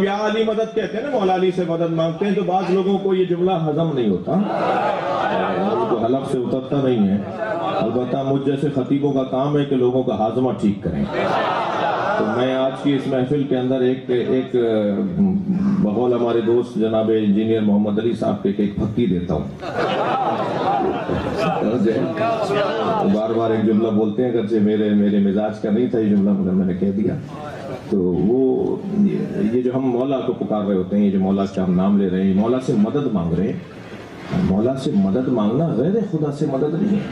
یا علی مدد کہتے ہیں نا، مولا علی سے مدد مانگتے ہیں، تو بعض لوگوں کو یہ جملہ ہضم نہیں ہوتا، ان کو حلق سے اترتا نہیں ہے۔ البتہ مجھ جیسے خطیبوں کا کام ہے کہ لوگوں کا ہاضمہ ٹھیک کریں۔ تو میں آج کی اس محفل کے اندر ایک بقول ہمارے دوست جناب انجینئر محمد علی صاحب کے ایک پھکی دیتا ہوں۔ بار بار ایک جملہ بولتے ہیں، اگرچہ میرے مزاج کا نہیں تھا یہ جملہ، مگر میں نے کہہ دیا۔ تو وہ یہ جو ہم مولا کو پکار رہے ہوتے ہیں، یہ جو مولا کا ہم نام لے رہے ہیں، مولا سے مدد مانگ رہے ہیں، مولا سے مدد مانگنا غیر خدا سے مدد نہیں ہے۔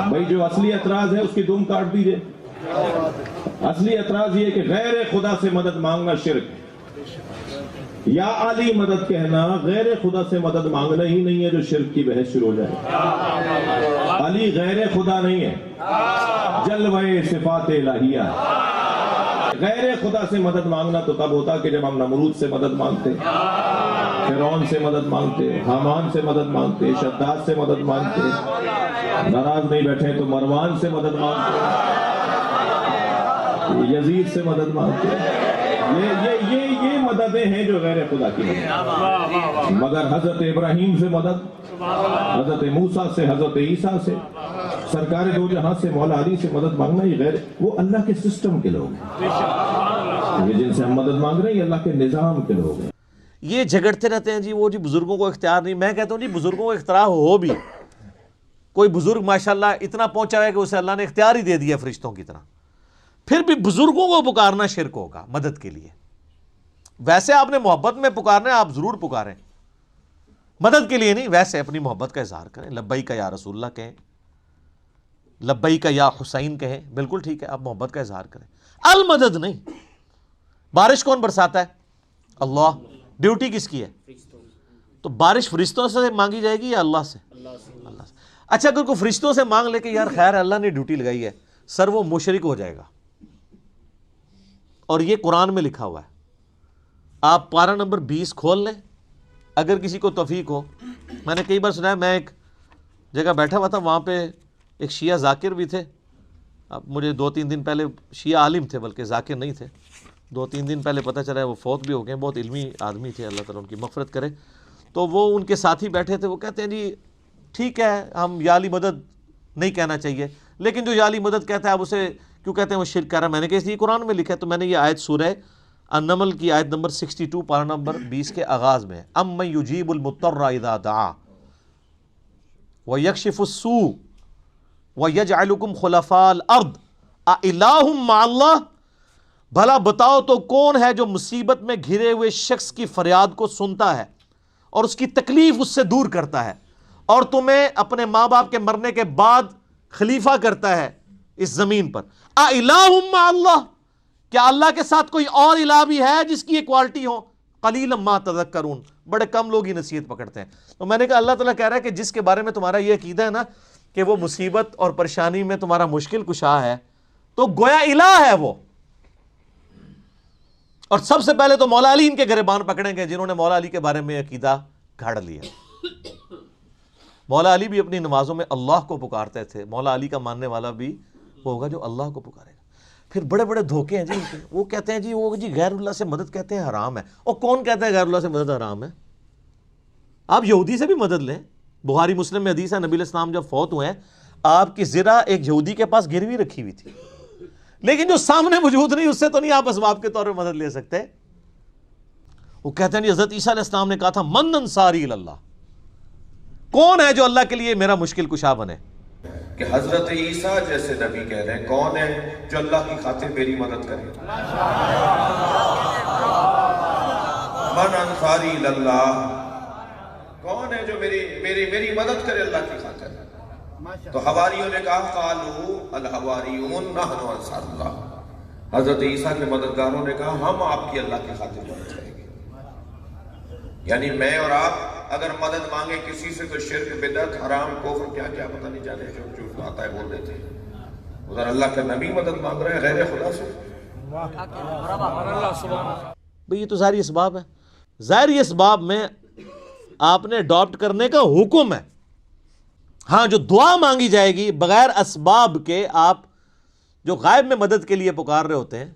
بھائی جو اصلی اعتراض ہے اس کی دم کاٹ دیجئے۔ اصلی اعتراض یہ کہ غیر خدا سے مدد مانگنا شرک، یا علی مدد کہنا غیر خدا سے مدد مانگنا ہی نہیں ہے جو شرک کی بحث شروع ہو جائے۔ علی غیر خدا نہیں ہے، جلوہ صفات الہیہ۔ غیر خدا سے مدد مانگنا تو تب ہوتا کہ جب ہم نمرود سے مدد مانگتے، فرعون سے مدد مانگتے، حامان سے مدد مانگتے، شداد سے مدد مانگتے، ناراض نہیں بیٹھے تو مروان سے مدد مانگتے، یزید سے مدد مانگتے۔ یہ مددیں ہیں جو غیر خدا کی مدد۔ مگر حضرت ابراہیم سے مدد، حضرت موسیٰ سے، حضرت عیسیٰ سے، سرکار دو جہاں سے، مولا علی سے مدد مانگنا یہ غیر، وہ اللہ کے سسٹم کے لوگ ہیں۔ یہ جن سے ہم مدد مانگ رہے ہیں یہ اللہ کے نظام کے لوگ ہیں۔ یہ جھگڑتے رہتے ہیں جی وہ جی بزرگوں کو اختیار نہیں۔ میں کہتا ہوں جی بزرگوں کو اختیار ہو بھی، کوئی بزرگ ماشاءاللہ اتنا پہنچا ہے کہ اسے اللہ نے اختیار ہی دے دیا فرشتوں کی طرح، پھر بھی بزرگوں کو پکارنا شرک ہوگا مدد کے لیے۔ ویسے آپ نے محبت میں پکارنا ہے، آپ ضرور پکاریں، مدد کے لیے نہیں، ویسے اپنی محبت کا اظہار کریں، لبیک یا رسول اللہ کہیں، لبیک یا حسین کہیں، بالکل ٹھیک ہے، آپ محبت کا اظہار کریں، المدد نہیں۔ بارش کون برساتا ہے؟ اللہ۔ ڈیوٹی کس کی ہے؟ تو بارش فرشتوں سے مانگی جائے گی یا اللہ سے؟ اللہ سے۔ اچھا اگر کوئی فرشتوں سے مانگ لے کہ یار خیر اللہ نے ڈیوٹی لگائی ہے، سر وہ مشرک ہو جائے گا، اور یہ قرآن میں لکھا ہوا ہے۔ آپ پارہ نمبر 20 کھول لیں اگر کسی کو توفیق ہو۔ میں نے کئی بار سنا ہے، میں ایک جگہ بیٹھا ہوا تھا، وہاں پہ ایک شیعہ ذاکر بھی تھے۔ اب مجھے 2-3 دن پہلے، شیعہ عالم تھے بلکہ ذاکر نہیں تھے، 2-3 دن پہلے پتہ چلا ہے وہ فوت بھی ہو گئے، بہت علمی آدمی تھے، اللہ تعالیٰ ان کی مغفرت کرے۔ تو وہ ان کے ساتھی بیٹھے تھے، وہ کہتے ہیں جی ٹھیک ہے ہم یا علی مدد نہیں کہنا چاہیے، لیکن جو یا علی مدد کہتا ہے آپ اسے کیوں کہتے ہیں وہ شرک کر رہا ہے؟ میں نے کہا اس لیے قرآن میں لکھا ہے۔ تو میں نے یہ آیت سورہ النمل کی آیت نمبر 62 پارہ نمبر 20 کے آغاز میں، امن یجیب المضطر اذا دعا ویکشف السوء ویجعلکم خلفاء الارض االہ مع اللہ، بھلا بتاؤ تو کون ہے جو مصیبت میں گھرے ہوئے شخص کی فریاد کو سنتا ہے اور اس کی تکلیف اس سے دور کرتا ہے، اور تمہیں اپنے ماں باپ کے مرنے کے بعد خلیفہ کرتا ہے اس زمین پر۔ االہ مع اللہ، کیا اللہ کے ساتھ کوئی اور الہ بھی ہے جس کی یہ کوالٹی ہو؟ قلیلا ما تذکرون، بڑے کم لوگ ہی نصیحت پکڑتے ہیں۔ تو میں نے کہا اللہ تعالیٰ کہہ رہا ہے کہ جس کے بارے میں تمہارا یہ عقیدہ ہے نا کہ وہ مصیبت اور پریشانی میں تمہارا مشکل کشا ہے، تو گویا الہ ہے وہ۔ اور سب سے پہلے تو مولا علی ان کے گریبان پکڑیں گے جنہوں نے مولا علی کے بارے میں عقیدہ گھڑ لیا۔ مولا علی بھی اپنی نمازوں میں اللہ کو پکارتے تھے، مولا علی کا ماننے والا بھی وہ ہوگا جو اللہ کو پکارے گا۔ پھر بڑے بڑے دھوکے ہیں جی ان کے، وہ کہتے ہیں جی وہ جی غیر اللہ سے مدد کہتے ہیں حرام ہے۔ اور کون کہتا ہے غیر اللہ سے مدد حرام ہے؟ آپ یہودی سے بھی مدد لیں، بخاری مسلم میں حدیث ہے نبی علیہ السلام جب فوت ہوئے ہیں آپ کی زرہ ایک یہودی کے پاس گروی رکھی ہوئی تھی، لیکن جو سامنے موجود نہیں اس سے تو نہیں آپ اسباب کے طور پہ مدد لے سکتے۔ وہ کہتے ہیں حضرت عیسیٰ علیہ السلام نے کہا تھا من انصاری اللہ، کون ہے جو اللہ کے لیے میرا مشکل کشا بنے؟ کہ حضرت عیسیٰ جیسے نبی کہہ رہے ہیں کون ہے جو اللہ کی خاطر میری مدد کرے؟ من انصاری اللہ، کون ہے جو میری مدد کرے اللہ کی خاطر؟ تو حواریوں نے کہا قالوا الحواریون نحن انصار اللہ، حضرت عیسیٰ کے مددگاروں نے کہا ہم آپ کی اللہ کی خاطر مدد کریں گے۔ یعنی میں اور آپ اگر مدد مانگے کسی سے تو شرک، بدعت، حرام، کفر، کیا کیا پتہ نہیں جانے جو آتا ہے بول دیتے ہیں۔ ادھر اللہ کا نبی مدد مانگ رہے ہیں غیر خدا سے۔ بھئی یہ تو ظاہری اسباب ہے، ظاہری اسباب میں آپ نے اڈاپٹ کرنے کا حکم ہے۔ ہاں جو دعا مانگی جائے گی بغیر اسباب کے، آپ جو غائب میں مدد کے لیے پکار رہے ہوتے ہیں،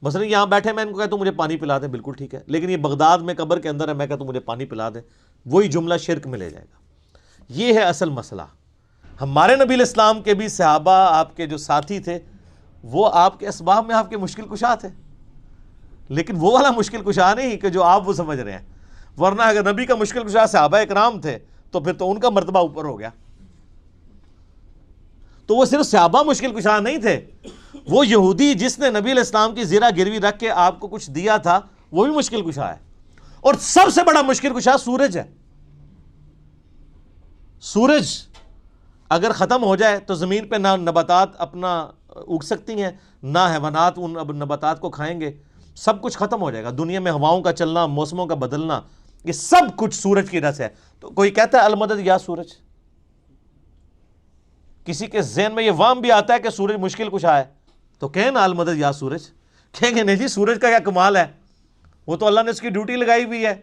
مثلا یہاں بیٹھے میں ان کو کہتا ہوں مجھے پانی پلا دیں، بالکل ٹھیک ہے، لیکن یہ بغداد میں قبر کے اندر ہے، میں کہتا ہوں مجھے پانی پلا دیں، وہی جملہ شرک میں لے جائے گا۔ یہ ہے اصل مسئلہ۔ ہمارے نبی الاسلام کے بھی صحابہ، آپ کے جو ساتھی تھے، وہ آپ کے اسباب میں آپ کے مشکل کشا تھے، لیکن وہ والا مشکل کشا نہیں کہ جو آپ وہ سمجھ رہے ہیں، ورنہ اگر نبی کا مشکل کشا صحابہ اکرام تھے تو پھر تو ان کا مرتبہ اوپر ہو گیا۔ تو وہ صرف صحابہ مشکل کشا نہیں تھے، وہ یہودی جس نے نبی علیہ السلام کی زیرہ گروی رکھ کے آپ کو کچھ دیا تھا وہ بھی مشکل کشا ہے، اور سب سے بڑا مشکل کشا سورج ہے۔ سورج اگر ختم ہو جائے تو زمین پہ نہ نباتات اپنا اگ سکتی ہیں، نہ حیوانات ان نباتات کو کھائیں گے، سب کچھ ختم ہو جائے گا۔ دنیا میں ہواؤں کا چلنا، موسموں کا بدلنا، یہ سب کچھ سورج کی وجہ سے ہے۔ تو کوئی کہتا ہے المدد یا سورج، کسی کے ذہن میں یہ وہم بھی آتا ہے کہ سورج مشکل کشا ہے، تو کہیں نا المدد یا سورج، کہیں گے نہیں جی سورج کا کیا کمال ہے، وہ تو اللہ نے اس کی ڈیوٹی لگائی ہوئی ہے،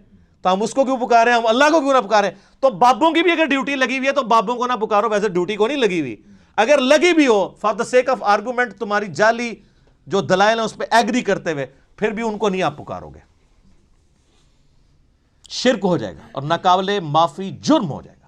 تو ہم اس کو کیوں پکاریں، ہم اللہ کو کیوں نہ پکاریں؟ تو بابوں کی بھی اگر ڈیوٹی لگی ہوئی ہے تو بابوں کو نہ پکارو، ویسے ڈیوٹی کو نہیں لگی ہوئی، اگر لگی بھی ہو for the sake of argument, تمہاری جعلی جو دلائل ہیں اس پہ ایگری کرتے ہوئے، پھر بھی ان کو نہیں آپ پکارو گے، شرک ہو جائے گا اور ناقابل معافی جرم ہو جائے گا۔